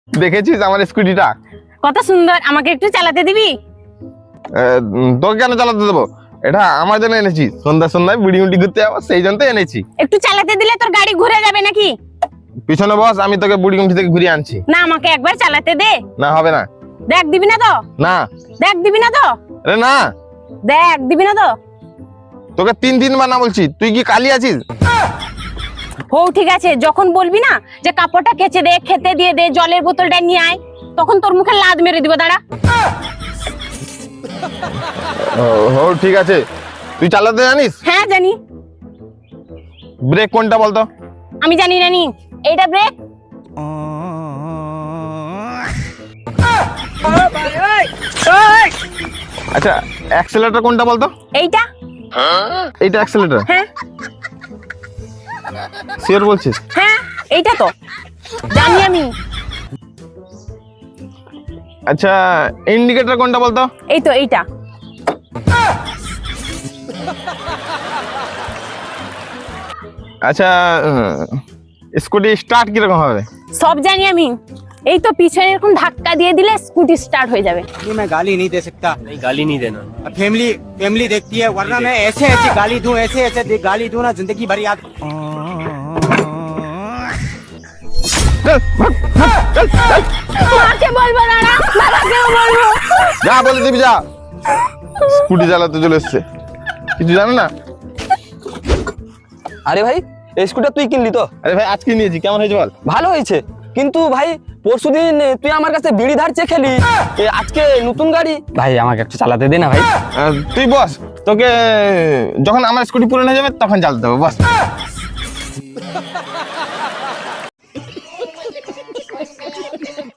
দেখেছিস আমার স্কুটিটা? কত সুন্দর, আমাকে একটু চালাতে দিবি? তোকে কেন চালাতে দেবো? এটা আমার জন্য এনেছি, সন্ধ্যায় বুড়ি মুড়ি ঘুরতে যাবো, সেই জন্য এনেছি। একটু চালাতে দিলে তোর গাড়ি ঘুরে যাবে নাকি? পিছনে বস, আমি তোকে বুড়ি মুড়ি থেকে ঘুরিয়ে আনছি। না, আমাকে একবার চালাতে দে। না, হবে না। দেখ, দিবি না তো? না। দেখ, দিবি না তো? আরে না। দেখ, দিবি না তো? তোকে 3-3 বার না বলছি, তুই কি কালি আছিস? ও ঠিক আছে, যখন বলবি না যে কাপড়টা কেচে দে, খেতে দিয়ে দে, জলের বোতলটা নিয়ে আয়, তখন তোর মুখে লাদ মেরে দিব। দাঁড়া। ও ঠিক আছে। তুই চালাতে জানিস? হ্যাঁ জানি। ব্রেক কোনটা বলতো? আমি জানি না নি। এইটা ব্রেক। আচ্ছা, অ্যাক্সেলারেটর কোনটা বলতো? এইটা। এইটা অ্যাক্সেলারেটর? হ্যাঁ শিওর বলছিস? হ্যাঁ, এইটা তো জানি আমি। আচ্ছা, ইন্ডিকেটর কোনটা বলতো? এই তো এইটা। আচ্ছা, স্কুটি স্টার্ট কিরকম হবে? সব জানি আমি। এই তো পিছনে এরকম ধাক্কা দিয়ে দিলে স্কুটি স্টার্ট হয়ে যাবে। मैं गाली नहीं दे सकता। नहीं गाली नहीं देना। फैमिली देखती है, वरना मैं ऐसे गाली दूं, ऐसे गाली दूं ना, जिंदगी भर याद। মাকে বলবো না, না বাবাকেও বলবো। যা বলে দিবি, যা। স্কুটি চালাতে চলে এসছে, কিছু জানো না। আরে ভাই, এই স্কুটার তুই কিনলি তো? আরে ভাই, আজকে নিয়েছি, কেমন হয়েছে বল? ভালো হয়েছে, কিন্তু ভাই পরশুদিন তুই আমার কাছে বিড়ি ধার চেয়ে খেলি, আজকে নতুন গাড়ি। ভাই আমাকে একটু চালাতে দে না ভাই। তুই বস, তোকে যখন আমার স্কুটি পুরনো হয়ে যাবে তখন চালাতে হবে, বস।